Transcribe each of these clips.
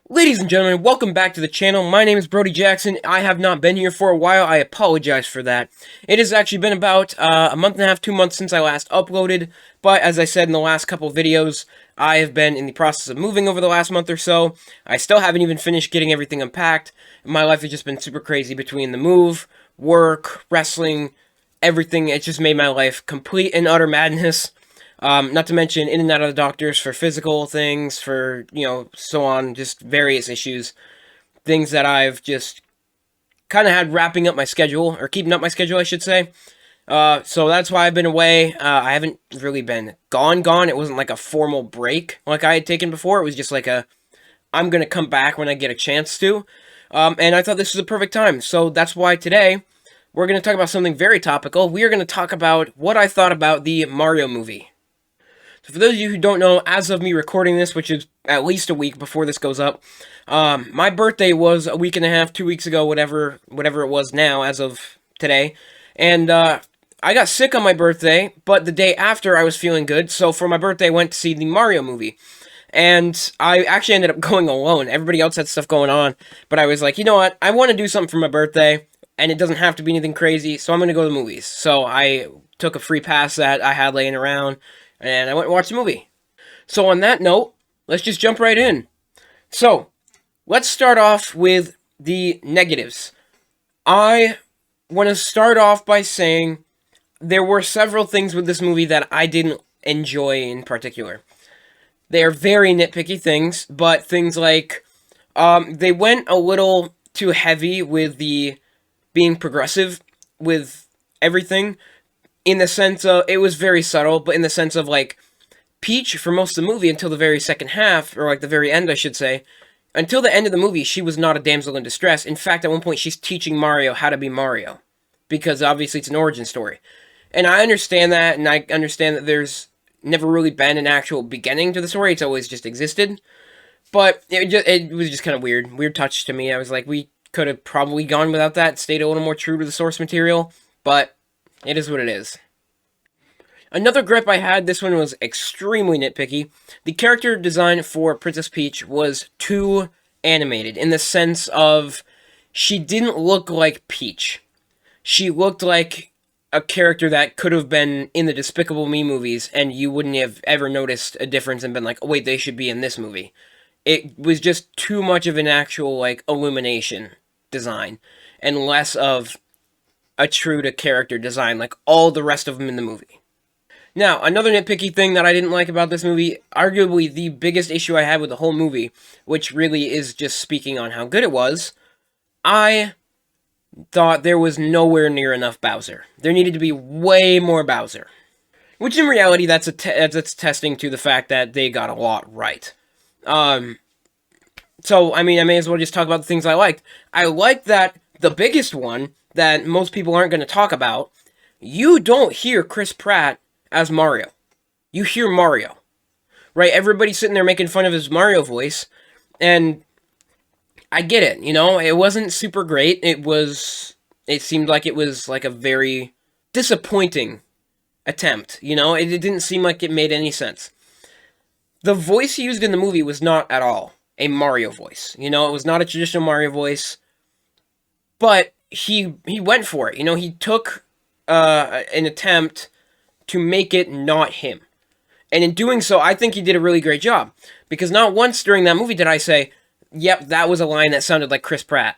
Ladies and gentlemen, welcome back to the channel. My name is Brody Jackson. I have not been here for a while. I apologize for that. It has actually been about a month and a half, 2 months since I last uploaded, but as I said in the last couple videos, I have been in the process of moving over the last month or so. I still haven't even finished getting everything unpacked. My life has just been super crazy between the move, work, wrestling, everything. It just made my life complete and utter madness. Not to mention in and out of the doctors for physical things, for, so on, just various issues. Things that I've just kind of had wrapping up my schedule, or keeping up my schedule, I should say. So that's why I've been away. I haven't really been gone. It wasn't like a formal break like I had taken before. It was just like I'm going to come back when I get a chance to. And I thought this was a perfect time. So that's why today we're going to talk about something very topical. We are going to talk about what I thought about the Mario movie. So for those of you who don't know, as of me recording this, which is at least a week before this goes up, my birthday was a week and a half, 2 weeks ago, whatever it was now, as of today. And I got sick on my birthday, but the day after I was feeling good, so for my birthday I went to see the Mario movie. And I actually ended up going alone. Everybody else had stuff going on, but I was like, you know what, I want to do something for my birthday, and it doesn't have to be anything crazy, so I'm going to go to the movies. So I took a free pass that I had laying around, and I went and watched the movie. So on that note, let's just jump right in. So, let's start off with the negatives. I want to start off by saying there were several things with this movie that I didn't enjoy in particular. They are very nitpicky things, but things like they went a little too heavy with the being progressive with everything, in the sense of, it was very subtle, but in the sense of, like, Peach, for most of the movie, until the very second half, or, like, the very end, I should say, until the end of the movie, she was not a damsel in distress. In fact, at one point, she's teaching Mario how to be Mario, because obviously it's an origin story. And I understand that, and I understand that there's never really been an actual beginning to the story, it's always just existed, but it was just kind of weird touch to me. I was like, we could have probably gone without that, stayed a little more true to the source material, but it is what it is. Another gripe I had, this one was extremely nitpicky. The character design for Princess Peach was too animated, in the sense of she didn't look like Peach. She looked like a character that could have been in the Despicable Me movies, and you wouldn't have ever noticed a difference and been like, oh wait, they should be in this movie. It was just too much of an actual, like, illumination design, and less of a true to character design like all the rest of them in the movie. Now, another nitpicky thing that I didn't like about this movie, arguably the biggest issue I had with the whole movie, which really is just speaking on how good it was, I thought there was nowhere near enough Bowser. There needed to be way more Bowser. Which in reality, that's testing to the fact that they got a lot right. So, I mean, I may as well just talk about the things I liked. I liked that the biggest one that most people aren't going to talk about, you don't hear Chris Pratt as Mario. You hear Mario. Right? Everybody's sitting there making fun of his Mario voice, and I get it, it wasn't super great. It seemed like it was like a very disappointing attempt, it didn't seem like it made any sense. The voice he used in the movie was not at all a Mario voice, it was not a traditional Mario voice, but he went for it. He took an attempt to make it not him. And in doing so, I think he did a really great job. Because not once during that movie did I say, yep, that was a line that sounded like Chris Pratt.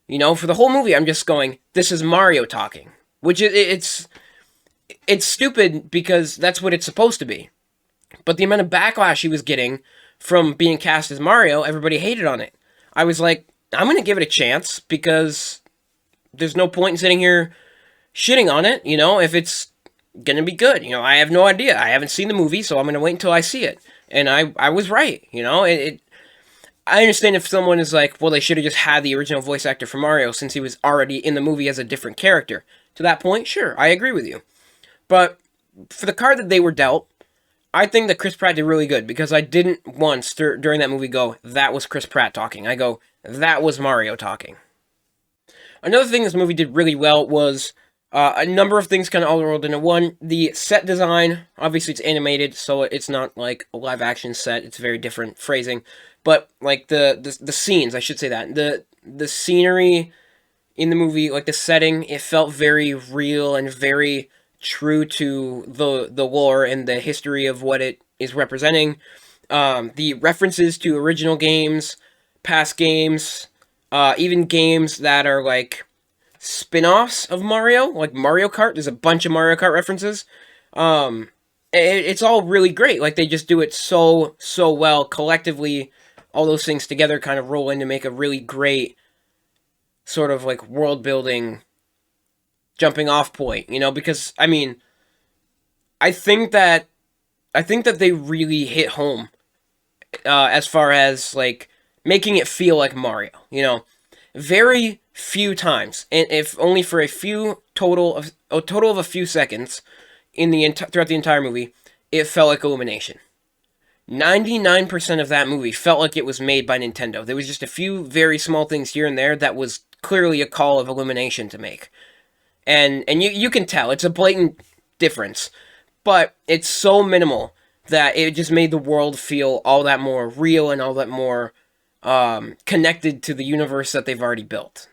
For the whole movie, I'm just going, this is Mario talking. Which it's stupid because that's what it's supposed to be. But the amount of backlash he was getting from being cast as Mario, everybody hated on it. I was like, I'm going to give it a chance because there's no point in sitting here shitting on it, if it's gonna be good. I have no idea. I haven't seen the movie, so I'm gonna wait until I see it. And I was right, I understand if someone is like, well, they should have just had the original voice actor for Mario since he was already in the movie as a different character. To that point, sure, I agree with you. But for the card that they were dealt, I think that Chris Pratt did really good, because I didn't once during that movie go, that was Chris Pratt talking. I go, that was Mario talking. Another thing this movie did really well was a number of things kind of all rolled into one. The set design, obviously it's animated, so it's not like a live action set. It's very different phrasing. but like the scenes, I should say that the scenery in the movie, like the setting, it felt very real and very true to the lore and the history of what it is representing. The references to original games, past games, even games that are like spin-offs of Mario, like Mario Kart. There's a bunch of Mario Kart references. Um, it's all really great. Like they just do it so well collectively. All those things together kind of roll in to make a really great sort of like world building jumping off point. Because I mean, I think that I think that they really hit home as far as like making it feel like Mario. Very few times, and if only for a total of a few seconds throughout the entire movie, it felt like Illumination. 99% of that movie felt like it was made by Nintendo. There was just a few very small things here and there that was clearly a call of Illumination to make. And you can tell, it's a blatant difference. But it's so minimal that it just made the world feel all that more real and all that more connected to the universe that they've already built.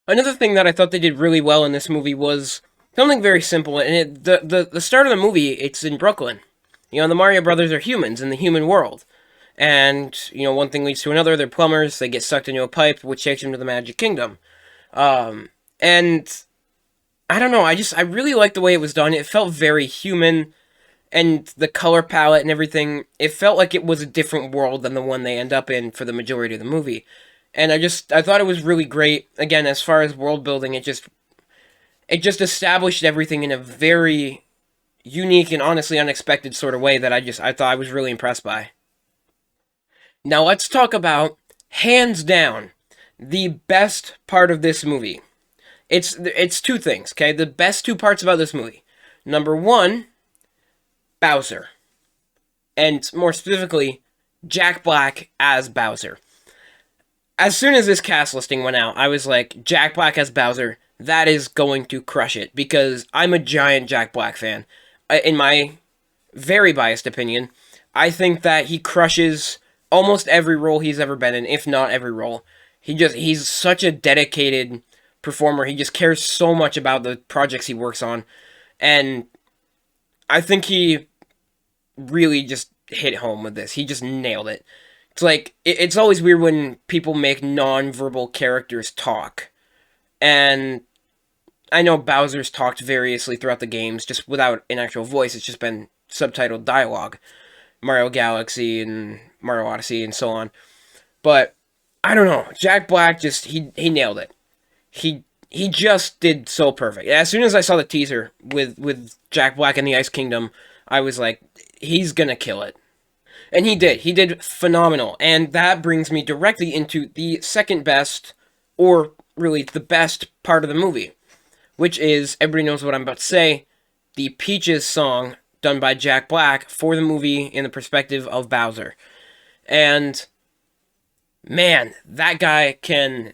Another thing that I thought they did really well in this movie was something very simple. And the start of the movie, it's in Brooklyn. The Mario Brothers are humans in the human world. And, one thing leads to another. They're plumbers. They get sucked into a pipe, which takes them to the Magic Kingdom. And I don't know. I really liked the way it was done. It felt very human. And the color palette and everything, it felt like it was a different world than the one they end up in for the majority of the movie. And I thought it was really great. Again, as far as world building, it just established everything in a very unique and honestly unexpected sort of way that I thought I was really impressed by. Now let's talk about, hands down, the best part of this movie. It's two things, okay? The best two parts about this movie. Number one, Bowser. And more specifically, Jack Black as Bowser. As soon as this cast listing went out, I was like, Jack Black as Bowser, that is going to crush it. Because I'm a giant Jack Black fan. In my very biased opinion, I think that he crushes almost every role he's ever been in, if not every role. He's such a dedicated performer. He just cares so much about the projects he works on. And I think he really just hit home with this. He just nailed it. It's like, it's always weird when people make non-verbal characters talk. And I know Bowser's talked variously throughout the games, just without an actual voice. It's just been subtitled dialogue. Mario Galaxy and Mario Odyssey and so on. But, I don't know. Jack Black he nailed it. He just did so perfect. As soon as I saw the teaser with Jack Black in the Ice Kingdom, I was like, he's gonna kill it. And he did. He did phenomenal. And that brings me directly into the second best, or really the best part of the movie, which is, everybody knows what I'm about to say, the Peaches song done by Jack Black for the movie in the perspective of Bowser. And, man, that guy can,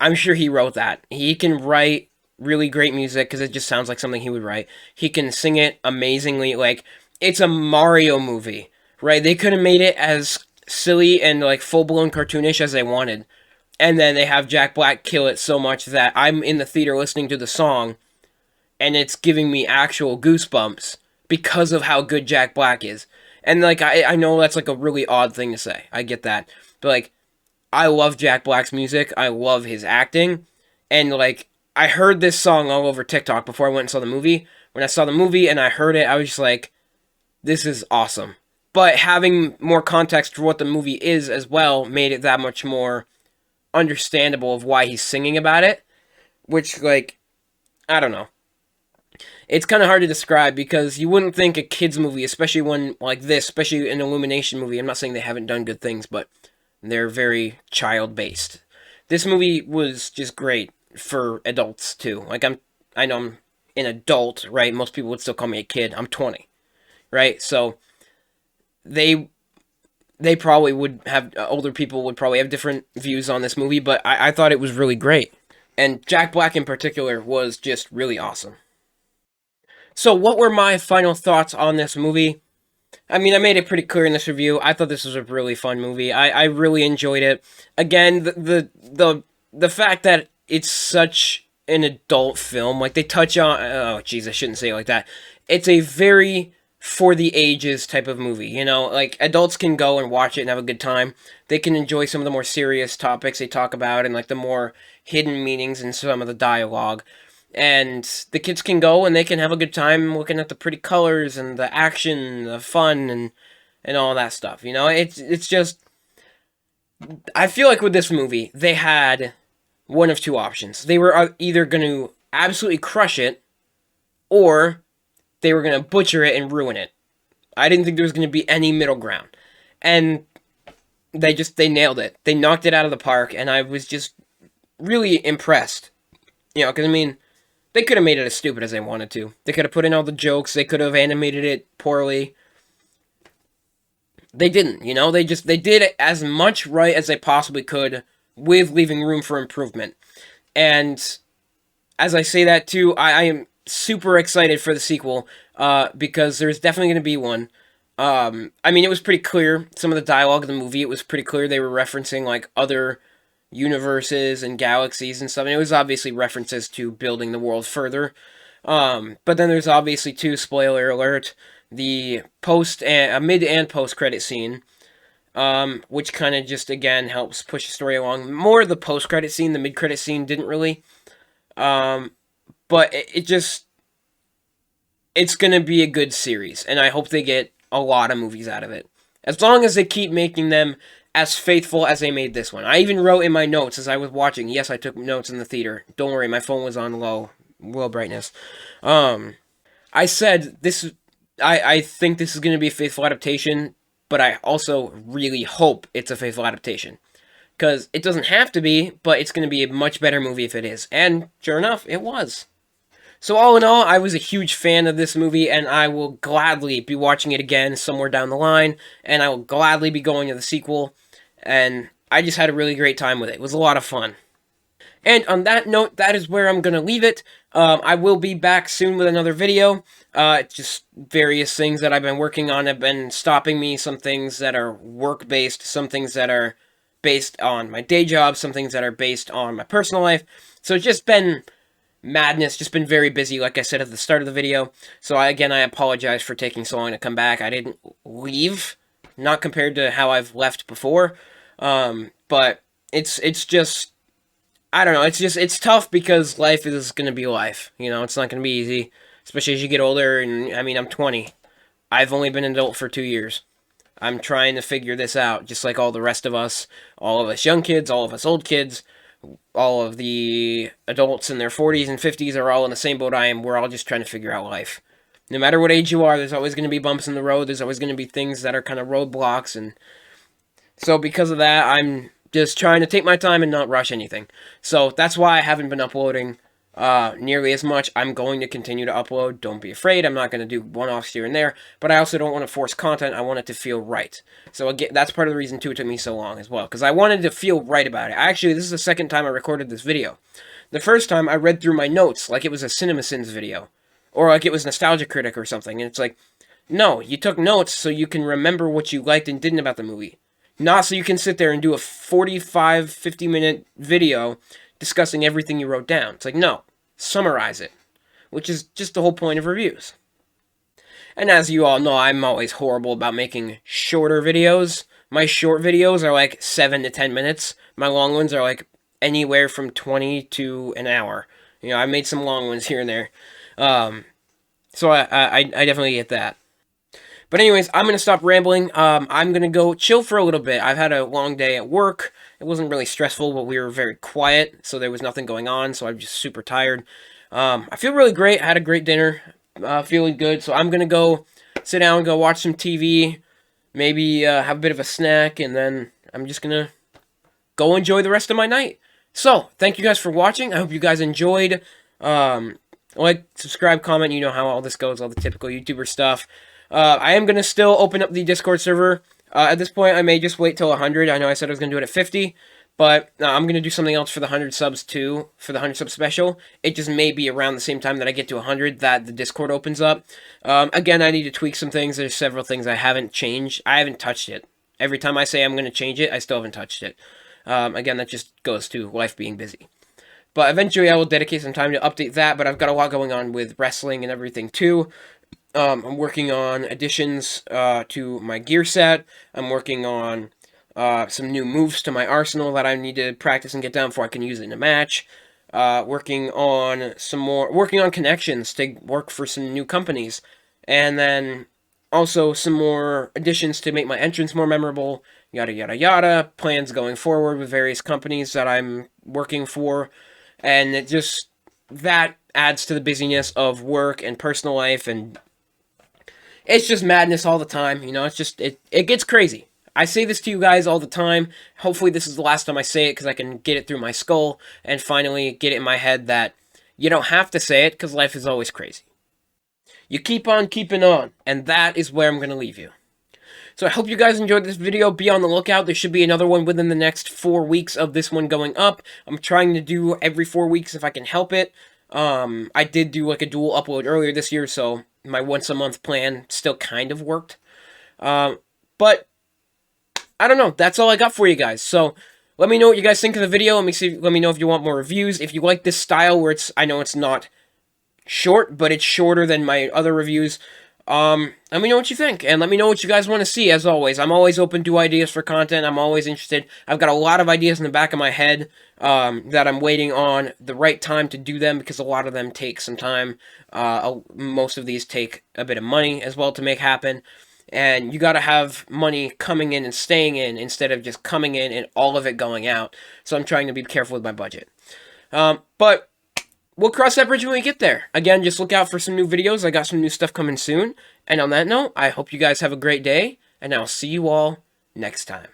I'm sure he wrote that. He can write really great music, because it just sounds like something he would write. He can sing it amazingly. Like, it's a Mario movie, right? They could have made it as silly and, like, full-blown cartoonish as they wanted. And then they have Jack Black kill it so much that I'm in the theater listening to the song, and it's giving me actual goosebumps because of how good Jack Black is. And, like, I know that's, like, a really odd thing to say. I get that. But, like, I love Jack Black's music. I love his acting. And, like, I heard this song all over TikTok before I went and saw the movie. When I saw the movie and I heard it, I was just like, this is awesome. But having more context for what the movie is as well made it that much more understandable of why he's singing about it. Which, like, I don't know. It's kind of hard to describe because you wouldn't think a kid's movie, especially one like this, especially an Illumination movie. I'm not saying they haven't done good things, but they're very child-based. This movie was just great for adults, too. Like, I know I'm an adult, right? Most people would still call me a kid. I'm 20, right? So, they probably would have, older people would probably have different views on this movie, but I thought it was really great. And Jack Black in particular was just really awesome. So, what were my final thoughts on this movie? I mean, I made it pretty clear in this review. I thought this was a really fun movie. I really enjoyed it. Again, the fact that it's such an adult film, like they touch on. Oh, jeez, I shouldn't say it like that. It's a very for the ages type of movie. You know, like adults can go and watch it and have a good time. They can enjoy some of the more serious topics they talk about and like the more hidden meanings in some of the dialogue. And the kids can go and they can have a good time looking at the pretty colors and the action, the fun, and all that stuff. You know, it's just I feel like with this movie they had one of two options. They were either going to absolutely crush it, or they were going to butcher it and ruin it. I didn't think there was going to be any middle ground, and they nailed it. They knocked it out of the park, and I was just really impressed. You know, because I mean, they could have made it as stupid as they wanted to. They could have put in all the jokes. They could have animated it poorly. They didn't, you know? They did as much right as they possibly could with leaving room for improvement. And as I say that too, I am super excited for the sequel because there's definitely going to be one. I mean, it was pretty clear. Some of the dialogue in the movie, it was pretty clear they were referencing like other universes and galaxies and stuff. And it was obviously references to building the world further. But then there's obviously too, spoiler alert, the mid and post credit scene, which kind of just again helps push the story along. More the post credit scene, the mid credit scene didn't really. But it's gonna be a good series, and I hope they get a lot of movies out of it. As long as they keep making them as faithful as they made this one. I even wrote in my notes as I was watching. Yes, I took notes in the theater. Don't worry, my phone was on low brightness. I said this. I think this is going to be a faithful adaptation, but I also really hope it's a faithful adaptation. Because it doesn't have to be, but it's going to be a much better movie if it is. And sure enough, it was. So all in all, I was a huge fan of this movie, and I will gladly be watching it again somewhere down the line, and I will gladly be going to the sequel, and I just had a really great time with it. It was a lot of fun. And on that note, that is where I'm going to leave it. I will be back soon with another video. Just various things that I've been working on have been stopping me. Some things that are work-based, some things that are based on my day job, some things that are based on my personal life. So it's just been madness, just been very busy, like I said at the start of the video. So again, I apologize for taking so long to come back. I didn't leave, not compared to how I've left before. But it's just, I don't know, it's tough because life is going to be life. You know, it's not going to be easy, especially as you get older. And I mean, I'm 20. I've only been an adult for 2 years. I'm trying to figure this out, just like all the rest of us, all of us young kids, all of us old kids, all of the adults in their 40s and 50s are all in the same boat I am. We're all just trying to figure out life. No matter what age you are, there's always going to be bumps in the road. There's always going to be things that are kind of roadblocks. And so because of that, I'm just trying to take my time and not rush anything. So that's why I haven't been uploading nearly as much. I'm going to continue to upload. Don't be afraid. I'm not going to do one-offs here and there, but I also don't want to force content. I want it to feel right. So again, that's part of the reason too it took me so long as well, because I wanted to feel right about it. Actually, this is the second time I recorded this video. The first time I read through my notes like it was a CinemaSins video, or like it was Nostalgia Critic or something, and it's like, no, you took notes so you can remember what you liked and didn't about the movie. Not so you can sit there and do a 45, 50-minute video discussing everything you wrote down. It's like, no, summarize it, which is just the whole point of reviews. And as you all know, I'm always horrible about making shorter videos. My short videos are like 7 to 10 minutes. My long ones are like anywhere from 20 to an hour. You know, I made some long ones here and there. So I definitely get that. But anyways, I'm going to stop rambling. I'm going to go chill for a little bit. I've had a long day at work. It wasn't really stressful, but we were very quiet, so there was nothing going on, so I'm just super tired. I feel really great. I had a great dinner. Feeling good, so I'm going to go sit down, go watch some TV, maybe have a bit of a snack, and then I'm just going to go enjoy the rest of my night. So, thank you guys for watching. I hope you guys enjoyed. Like, subscribe, comment, you know how all this goes, all the typical YouTuber stuff. I am going to still open up the Discord server. At this point, I may just wait till 100. I know I said I was going to do it at 50, But I'm going to do something else for the 100 subs too, for the 100 sub special. It just may be around the same time that I get to 100 that the Discord opens up. Again, I need to tweak some things. There's several things I haven't changed. I haven't touched it. Every time I say I'm going to change it, I still haven't touched it. Again, that just goes to life being busy. But eventually I will dedicate some time to update that, but I've got a lot going on with wrestling and everything too. I'm working on additions to my gear set. I'm working on some new moves to my arsenal that I need to practice and get down before I can use it in a match. Working on connections to work for some new companies. And then also some more additions to make my entrance more memorable, yada yada yada. Plans going forward with various companies that I'm working for. And that adds to the busyness of work and personal life, and it's just madness all the time, it gets crazy. I say this to you guys all the time. Hopefully this is the last time I say it, because I can get it through my skull, and finally get it in my head that you don't have to say it, because life is always crazy. You keep on keeping on, and that is where I'm going to leave you. So I hope you guys enjoyed this video. Be on the lookout. There should be another one within the next 4 weeks of this one going up. I'm trying to do every 4 weeks if I can help it. I did do like a dual upload earlier this year, so my once a month plan still kind of worked. But I don't know. That's all I got for you guys. So let me know what you guys think of the video. Let me know if you want more reviews. If you like this style where I know it's not short, but it's shorter than my other reviews. Let me know what you think, and let me know what you guys want to see, as always. I'm always open to ideas for content. I'm always interested. I've got a lot of ideas in the back of my head, that I'm waiting on the right time to do them, because a lot of them take some time. Most of these take a bit of money as well to make happen, and you gotta have money coming in and staying in, instead of just coming in and all of it going out. So I'm trying to be careful with my budget. But we'll cross that bridge when we get there. Again, just look out for some new videos. I got some new stuff coming soon. And on that note, I hope you guys have a great day, and I'll see you all next time.